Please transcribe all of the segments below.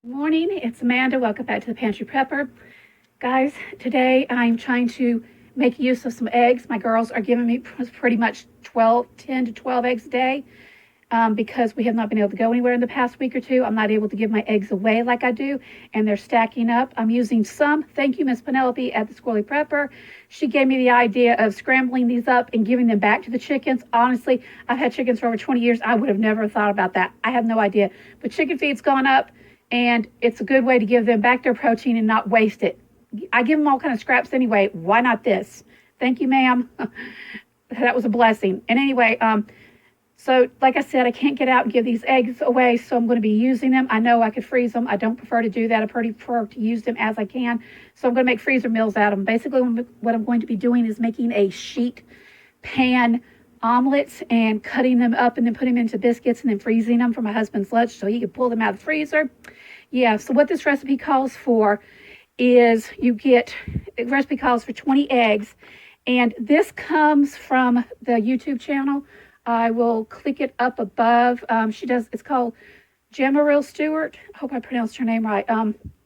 Good morning, it's Amanda. Welcome back to the Pantry Prepper. Guys, today I'm trying to make use of some eggs. My girls are giving me pretty much 10 to 12 eggs a day because we have not been able to go anywhere in the past week or two. I'm not able to give my eggs away like I do, and they're stacking up. I'm using some. Thank you, Miss Penelope at the Squirrely Prepper. She gave me the idea of scrambling these up and giving them back to the chickens. Honestly, I've had chickens for over 20 years. I would have never thought about that. I have no idea. But chicken feed's gone up, and it's a good way to give them back their protein and not waste it. I give them all kind of scraps anyway. Why not this? Thank you, ma'am. That was a blessing. And anyway, so like I said, I can't get out and give these eggs away, so I'm going to be using them. I know I could freeze them. I don't prefer to do that. I prefer to use them as I can. So I'm going to make freezer meals out of them. Basically, what I'm going to be doing is making a sheet pan omelets and cutting them up and then putting them into biscuits and then freezing them for my husband's lunch so he can pull them out of the freezer. Yeah, so what this recipe calls for is the recipe calls for 20 eggs, and this comes from the YouTube channel. I will click it up above. It's called Gemmaril Stewart. I hope I pronounced her name right.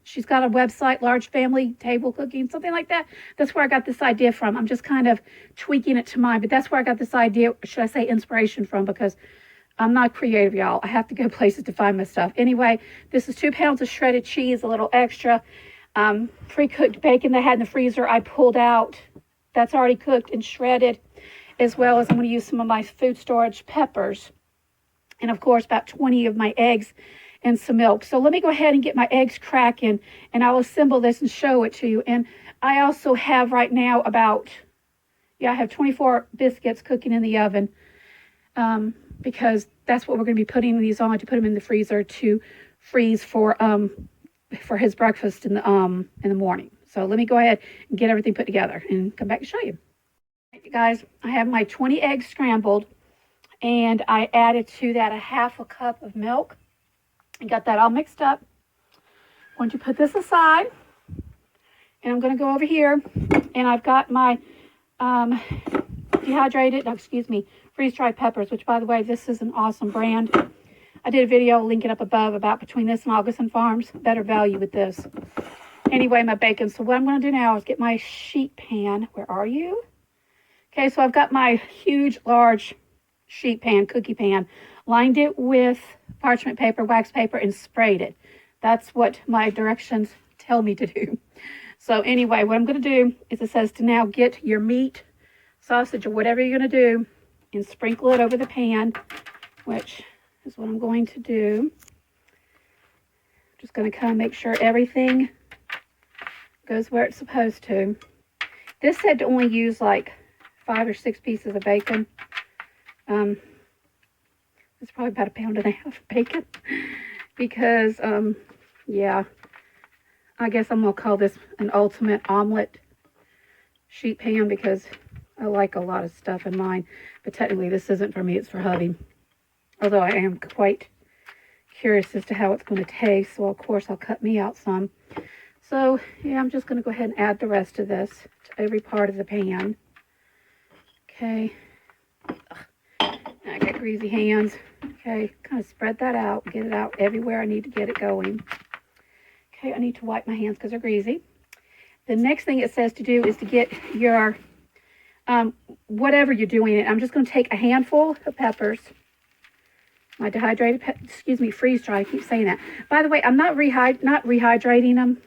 She's got a website, Large Family Table Cooking, something like that. That's where I got this idea from. I'm just kind of tweaking it to mine, but that's where I got this idea, should I say inspiration from, because I'm not creative, y'all. I have to go places to find my stuff. Anyway, this is 2 pounds of shredded cheese, a little extra. Pre-cooked bacon that I had in the freezer, I pulled out. That's already cooked and shredded, as well as I'm going to use some of my food storage peppers. And of course, about 20 of my eggs and some milk. So let me go ahead and get my eggs cracking, and I'll assemble this and show it to you. And I also have right now I have 24 biscuits cooking in the oven, because that's what we're going to be putting these on, to put them in the freezer to freeze for his breakfast in the morning. So let me go ahead and get everything put together and come back and show you. All right, guys, I have my 20 eggs scrambled, and I added to that a half a cup of milk and got that all mixed up. I'm going to put this aside, and I'm going to go over here, and I've got my freeze-dried peppers, which, by the way, this is an awesome brand. I did a video, link it up above, about between this and Augustin Farms. Better value with this. Anyway, my bacon. So what I'm going to do now is get my sheet pan. Where are you? Okay, so I've got my huge, large sheet pan, cookie pan, lined it with parchment paper, wax paper, and sprayed it. That's what my directions tell me to do. So anyway, what I'm going to do is, it says to now get your meat, sausage, or whatever you're going to do, and sprinkle it over the pan, which is what I'm going to do. Just going to kind of make sure everything goes where it's supposed to. This said to only use like 5 or 6 pieces of bacon. It's probably about 1.5 pounds of bacon because, yeah, I guess I'm going to call this an ultimate omelet sheet pan because I like a lot of stuff in mine. But technically this isn't for me, it's for hubby. Although I am quite curious as to how it's going to taste. So of course I'll cut me out some. So yeah, I'm just going to go ahead and add the rest of this to every part of the pan. Okay. I got greasy hands. Okay, kind of spread that out, get it out everywhere I need to get it going. Okay, I need to wipe my hands because they're greasy. The next thing it says to do is to get your, whatever you're doing it. I'm just going to take a handful of peppers. My freeze dry. I keep saying that. By the way, I'm not rehydrating them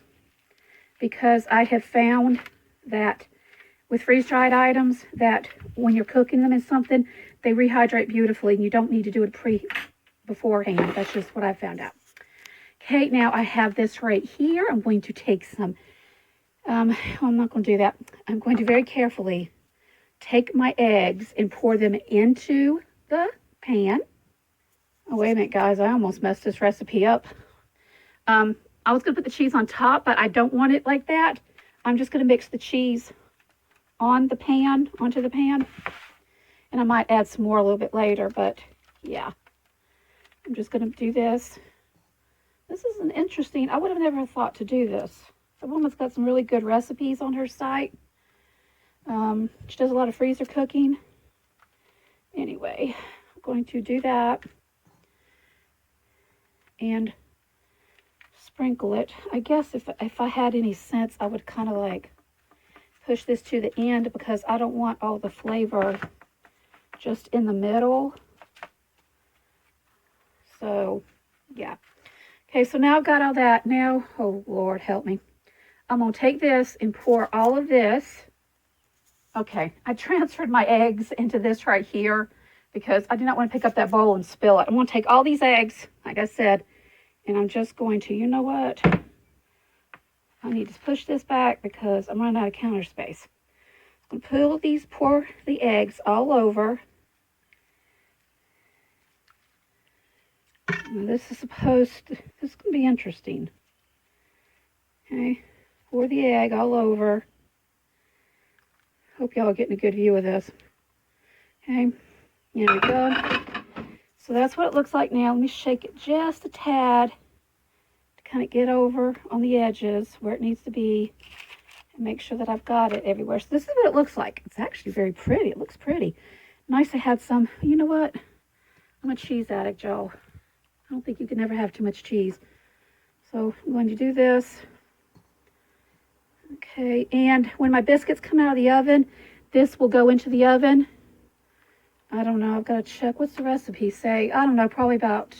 because I have found that with freeze-dried items that when you're cooking them in something, they rehydrate beautifully, and you don't need to do it beforehand. That's just what I found out. Okay, now I have this right here. I'm going to take some, I'm not going to do that. I'm going to very carefully take my eggs and pour them into the pan. Oh, wait a minute, guys. I almost messed this recipe up. I was going to put the cheese on top, but I don't want it like that. I'm just going to mix the cheese onto the pan. And I might add some more a little bit later, but yeah. I'm just going to do this. This is an interesting, I would have never thought to do this. The woman's got some really good recipes on her site. She does a lot of freezer cooking. Anyway, I'm going to do that. And sprinkle it. I guess if I had any sense, I would kind of like push this to the end because I don't want all the flavor just in the middle. So, yeah. Okay, so now I've got all that. Now, oh, Lord, help me. I'm going to take this and pour all of this. Okay, I transferred my eggs into this right here because I do not want to pick up that bowl and spill it. I'm going to take all these eggs, like I said, and I'm just going to, you know what? I need to push this back because I'm running out of counter space. I'm going to pour the eggs all over. Now this is going to be interesting. Okay, pour the egg all over. Hope y'all are getting a good view of this. Okay, there we go. So that's what it looks like now. Let me shake it just a tad to kind of get over on the edges where it needs to be and make sure that I've got it everywhere. So this is what it looks like. It's actually very pretty. It looks pretty. Nice I had some, you know what? I'm a cheese addict, y'all. I don't think you can ever have too much cheese. So I'm going to do this. Okay, and when my biscuits come out of the oven, this will go into the oven. I don't know, I've got to check. What's the recipe say? I don't know, probably about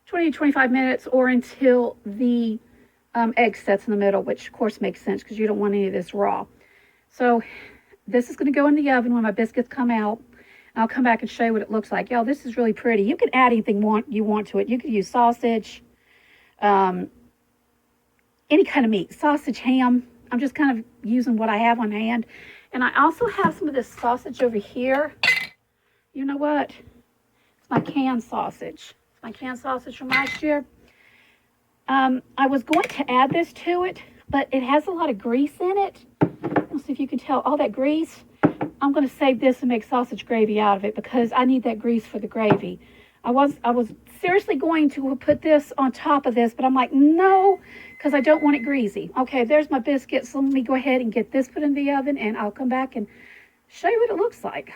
20 to 25 minutes or until the egg sets in the middle, which of course makes sense because you don't want any of this raw. So this is going to go in the oven when my biscuits come out. I'll come back and show you what it looks like. Y'all, this is really pretty. You can add anything you want to it. You could use sausage, any kind of meat, sausage, ham. I'm just kind of using what I have on hand. And I also have some of this sausage over here. You know what? It's my canned sausage. It's my canned sausage from last year. I was going to add this to it, but it has a lot of grease in it. Let's see if you can tell all that grease. I'm going to save this and make sausage gravy out of it because I need that grease for the gravy. I was seriously going to put this on top of this, but I'm like, no, because I don't want it greasy. Okay, there's my biscuits. So let me go ahead and get this put in the oven, and I'll come back and show you what it looks like.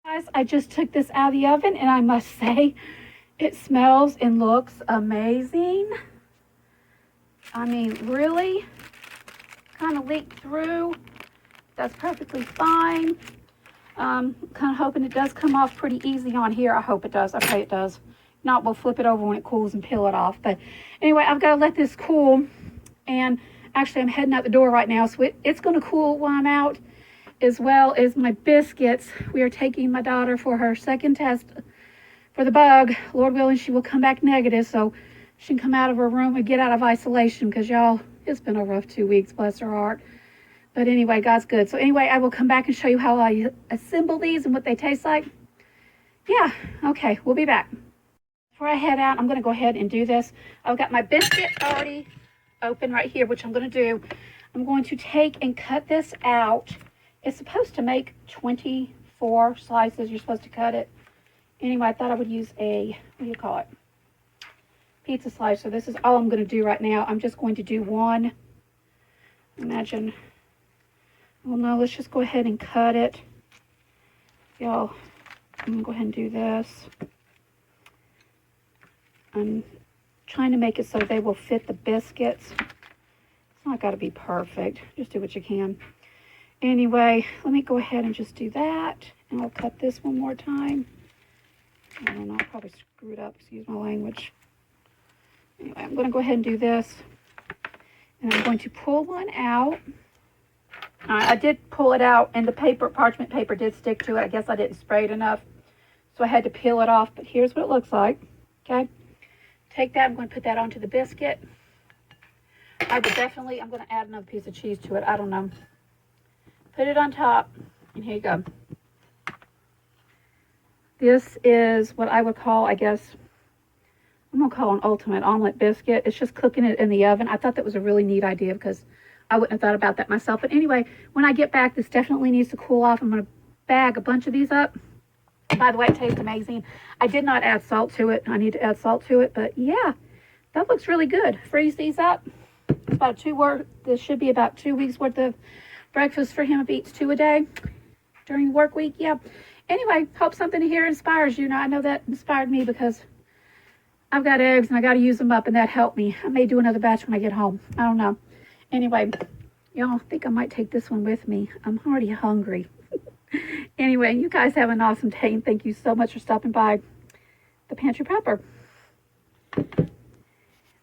Guys, I just took this out of the oven, and I must say, it smells and looks amazing. I mean, really, kind of leaked through. That's perfectly fine. Kind of hoping it does come off pretty easy on here. I hope it does. I pray it does. Not, we'll flip it over when it cools and peel it off. But anyway, I've got to let this cool. And actually, I'm heading out the door right now. So it's going to cool while I'm out, as well as my biscuits. We are taking my daughter for her second test for the bug. Lord willing, she will come back negative. So she can come out of her room and get out of isolation. Because, y'all, it's been a rough 2 weeks. Bless her heart. But anyway, God's good. So anyway, I will come back and show you how I assemble these and what they taste like. Yeah, okay, we'll be back. Before I head out, I'm going to go ahead and do this. I've got my biscuit already open right here, which I'm going to do. I'm going to take and cut this out. It's supposed to make 24 slices. You're supposed to cut it. Anyway, I thought I would use a, what do you call it? Pizza slice. So this is all I'm going to do right now. I'm just going to do one. Imagine. Well, no, let's just go ahead and cut it. Y'all, I'm going to go ahead and do this. I'm trying to make it so they will fit the biscuits. It's not got to be perfect. Just do what you can. Anyway, let me go ahead and just do that. And I'll cut this one more time. I don't know, I probably screwed up. Excuse my language. Anyway, I'm going to go ahead and do this. And I'm going to pull one out. I did pull it out, and the paper, parchment paper, did stick to it. I guess I didn't spray it enough, so I had to peel it off. But here's what it looks like. Okay, take that. I'm going to put that onto the biscuit. I'm going to add another piece of cheese to it. I don't know. Put it on top, and here you go. This is what I would call, I guess, I'm going to call an ultimate omelet biscuit. It's just cooking it in the oven. I thought that was a really neat idea because I wouldn't have thought about that myself. But anyway, when I get back, this definitely needs to cool off. I'm going to bag a bunch of these up. By the way, it tastes amazing. I did not add salt to it. I need to add salt to it. But yeah, that looks really good. Freeze these up. It's about this should be about 2 weeks worth of breakfast for him if he eats 2 a day during the work week. Yeah. Anyway, hope something here inspires you. Now, I know that inspired me because I've got eggs and I got to use them up, and that helped me. I may do another batch when I get home. I don't know. Anyway, y'all, think I might take this one with me. I'm already hungry. Anyway, you guys have an awesome day, and thank you so much for stopping by the Pantry Prepper.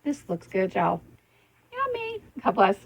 This looks good, y'all. Yummy. God bless.